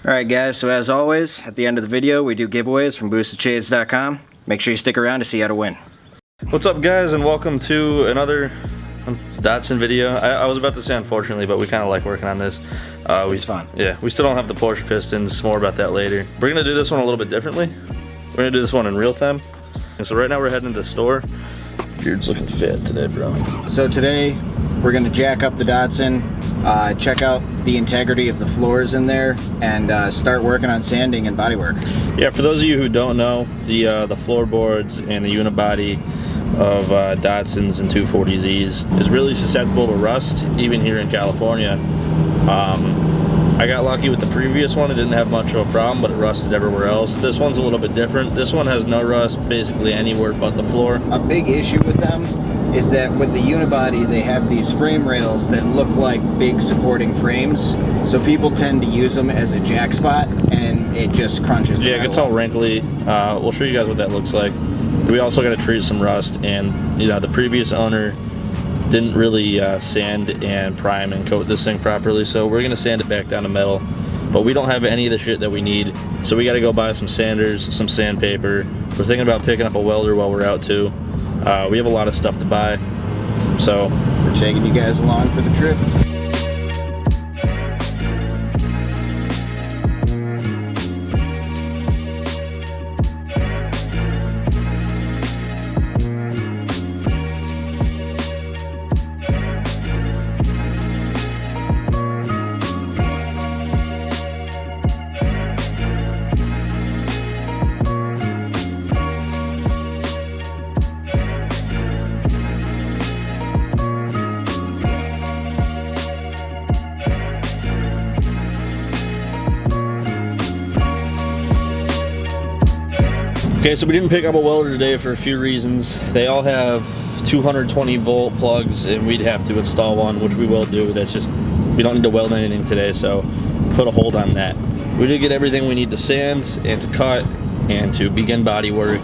Alright guys, so as always, at the end of the video we do giveaways from boostedshades.com. Make sure you stick around to see how to win. What's up guys, and welcome to another Datsun video. I was about to say unfortunately, but we kind of like working on this. It's fun. Yeah, we still don't have the Porsche pistons, more about that later. We're going to do this one a little bit differently. We're going to do this one in real time. And so right now we're heading to the store. Beard's looking fat today, bro. So today we're going to jack up the Datsun, check out the integrity of the floors in there, and start working on sanding and bodywork. Yeah, for those of you who don't know, the floorboards and the unibody of Datsuns and 240Zs is really susceptible to rust, even here in California. I got lucky with the previous one. It didn't have much of a problem, but it rusted everywhere else. This one's a little bit different. This one has no rust basically anywhere but the floor. A big issue with them is that with the unibody they have these frame rails that look like big supporting frames, so people tend to use them as a jack spot and it just crunches the metal. It gets all wrinkly. We'll show you guys what that looks like. We also got to treat some rust, and you know, the previous owner didn't really sand and prime and coat this thing properly, so we're gonna sand it back down to metal. But we don't have any of the shit that we need, so we got to go buy some sanders, some sandpaper. We're thinking about picking up a welder while we're out too. We have a lot of stuff to buy, so we're taking you guys along for the trip. Okay, so we didn't pick up a welder today for a few reasons. They all have 220 volt plugs, and we'd have to install one, which we will do. That's just, we don't need to weld anything today, so put a hold on that. We did get everything we need to sand and to cut and to begin body work.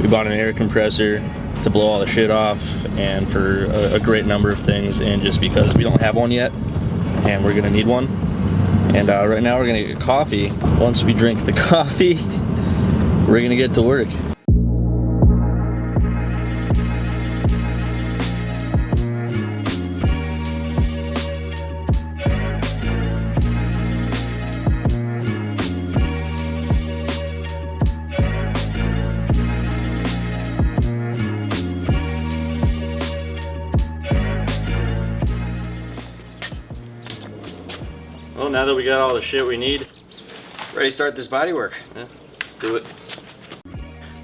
We bought an air compressor to blow all the shit off, and for a great number of things, and just because we don't have one yet and we're gonna need one. And right now we're gonna get coffee. Once we drink the coffee, we're gonna get to work. Well, now that we got all the shit we need, ready to start this body work. Yeah, let's do it.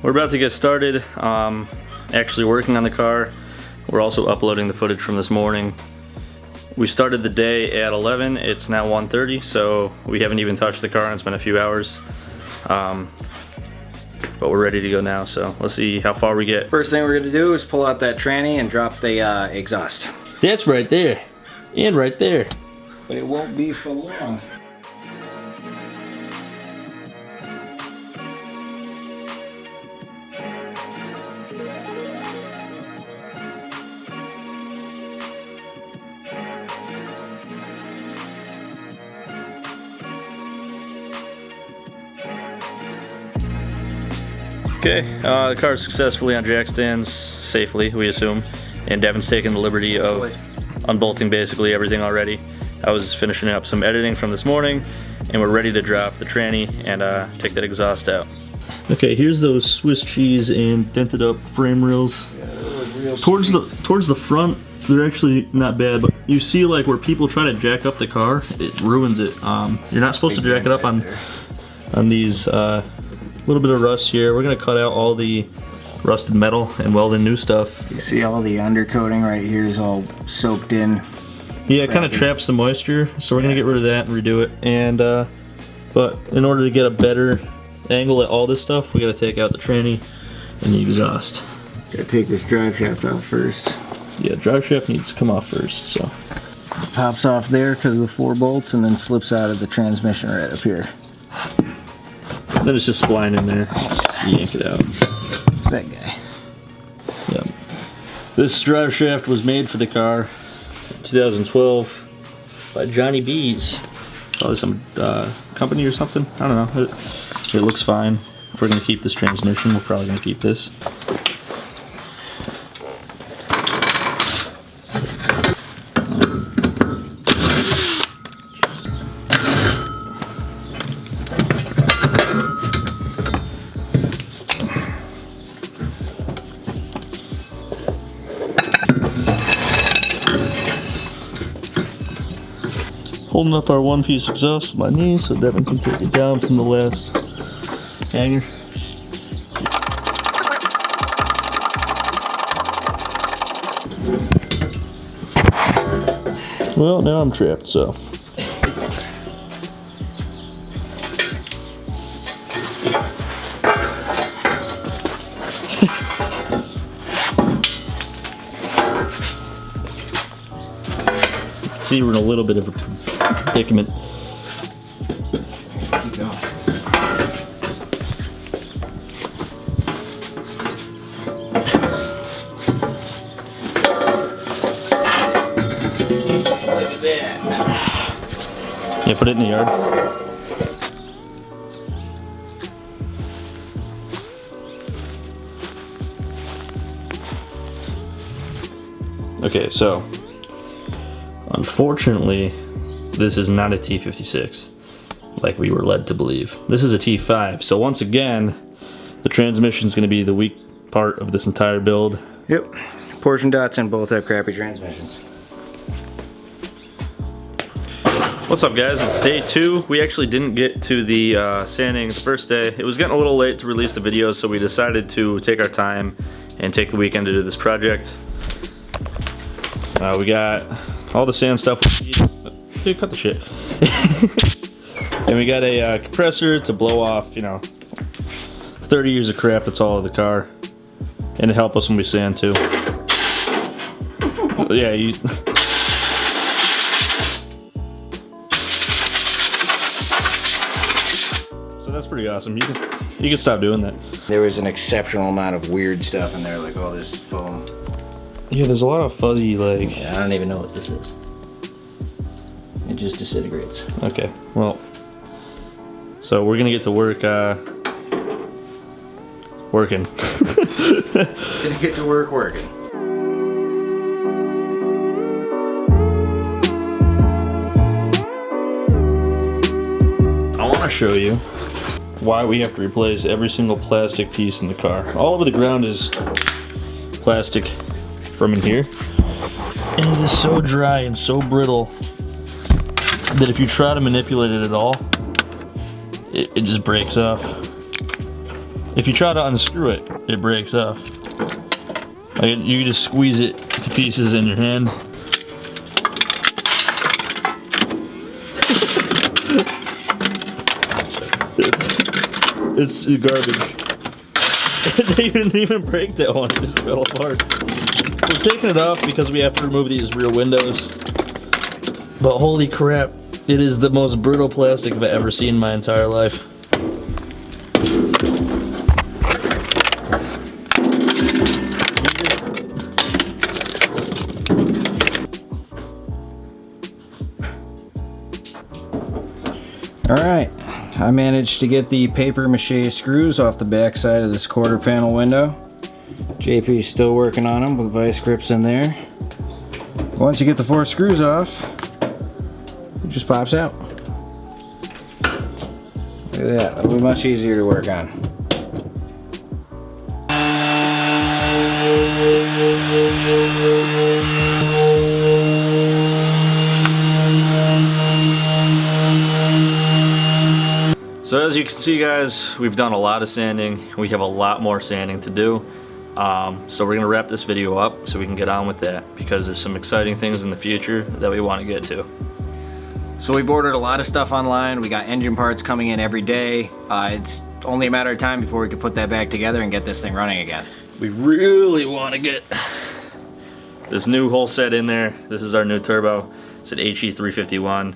We're about to get started actually working on the car. We're also uploading the footage from this morning. We started the day at 11, it's now 1:30, so we haven't even touched the car and it's been a few hours. But we're ready to go now, so let's see how far we get. First thing we're gonna do is pull out that tranny and drop the exhaust. That's right there, and right there. But it won't be for long. Okay, the car is successfully on jack stands safely, we assume, and Devin's taken the liberty of unbolting basically everything already. I was finishing up some editing from this morning, and we're ready to drop the tranny and take that exhaust out. Okay, here's those Swiss cheese and dented up frame rails. Yeah, towards the front, they're actually not bad, but you see like where people try to jack up the car, it ruins it. You're not supposed to jack it up on these. Little bit of rust here. We're gonna cut out all the rusted metal and weld in new stuff. You see all the undercoating right here is all soaked in. Yeah, it kind of traps the moisture, so we're gonna get rid of that and redo it. And but in order to get a better angle at all this stuff, we gotta take out the tranny and the exhaust. Gotta take this drive shaft off first. Yeah, drive shaft needs to come off first. So it pops off there because of the 4 bolts, and then slips out of the transmission right up here. Then it's just spline in there. Just yank it out. That guy. Yep. This drive shaft was made for the car in 2012 by Johnny B's. Probably some company or something. I don't know. It looks fine. If we're gonna keep this transmission, we're probably gonna keep this. Holding up our one-piece exhaust with my knee so Devin can take it down from the last hanger. Well, now I'm trapped, so. See, we're in a little bit of a predicament. Keep going. Look at that. Yeah, put it in the yard. Okay, so unfortunately, this is not a T56 like we were led to believe. This is a T5. So once again, the transmission is going to be the weak part of this entire build. Yep. Porsche and Datsun both have crappy transmissions. What's up, guys? It's day 2. We actually didn't get to the sanding the first day. It was getting a little late to release the video, so we decided to take our time and take the weekend to do this project. We got all the sand stuff we need. Dude, cut the shit. And we got a compressor to blow off, you know, 30 years of crap that's all of the car. And to help us when we sand too. Yeah, you... So that's pretty awesome. You can stop doing that. There was an exceptional amount of weird stuff in there, like all this foam. Yeah, there's a lot of fuzzy, like... Yeah, I don't even know what this is. It just disintegrates. Okay, well... So we're gonna get to work, working. Gonna get to work working. I wanna show you why we have to replace every single plastic piece in the car. All over the ground is plastic from in here. And it is so dry and so brittle that if you try to manipulate it at all, it just breaks off. If you try to unscrew it, it breaks off. Like you can just squeeze it to pieces in your hand. It's garbage. They didn't even break that one, it just fell apart. We're taking it off because we have to remove these rear windows. But holy crap, it is the most brittle plastic I've ever seen in my entire life. Alright, I managed to get the paper mache screws off the back side of this quarter panel window. JP's still working on them with vice grips in there. Once you get the 4 screws off, it just pops out. Look at that, it'll be much easier to work on. So as you can see, guys, we've done a lot of sanding. We have a lot more sanding to do. So we're gonna wrap this video up so we can get on with that because there's some exciting things in the future that we want to get to. So we've ordered a lot of stuff online. We got engine parts coming in every day. It's only a matter of time before we can put that back together and get this thing running again. We really want to get this new whole set in there. This is our new turbo. It's an HE351.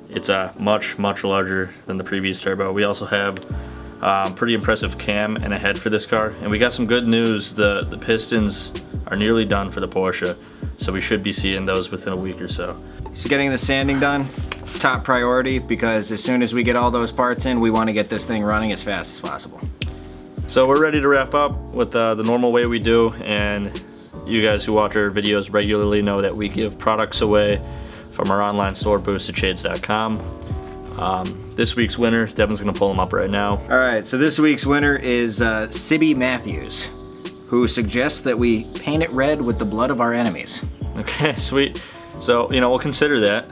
It's much larger than the previous turbo. We also have pretty impressive cam and a head for this car. And we got some good news. The pistons are nearly done for the Porsche. So we should be seeing those within a week or so. So getting the sanding done, top priority, because as soon as we get all those parts in, we want to get this thing running as fast as possible. So we're ready to wrap up with the normal way we do, and you guys who watch our videos regularly know that we give products away from our online store, boostedshades.com. This week's winner, Devin's gonna pull them up right now. All right, so this week's winner is Sibby Matthews, who suggests that we paint it red with the blood of our enemies. Okay, sweet. So, you know, we'll consider that.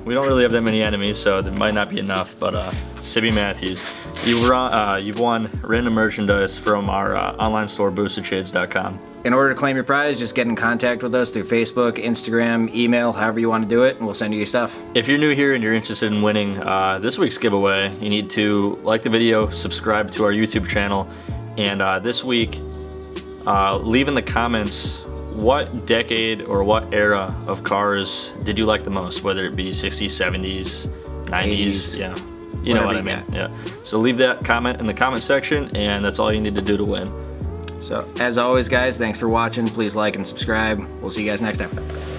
We don't really have that many enemies, so there might not be enough, but Sibby Matthews, you've won random merchandise from our online store, boostedshades.com. In order to claim your prize, just get in contact with us through Facebook, Instagram, email, however you want to do it, and we'll send you your stuff. If you're new here and you're interested in winning this week's giveaway, you need to like the video, subscribe to our YouTube channel, and this week, leave in the comments what decade or what era of cars did you like the most, whether it be 60s, 70s, 90s, yeah. You know what I mean, yeah. So leave that comment in the comment section, and that's all you need to do to win. So, as always, guys, thanks for watching. Please like and subscribe. We'll see you guys next time.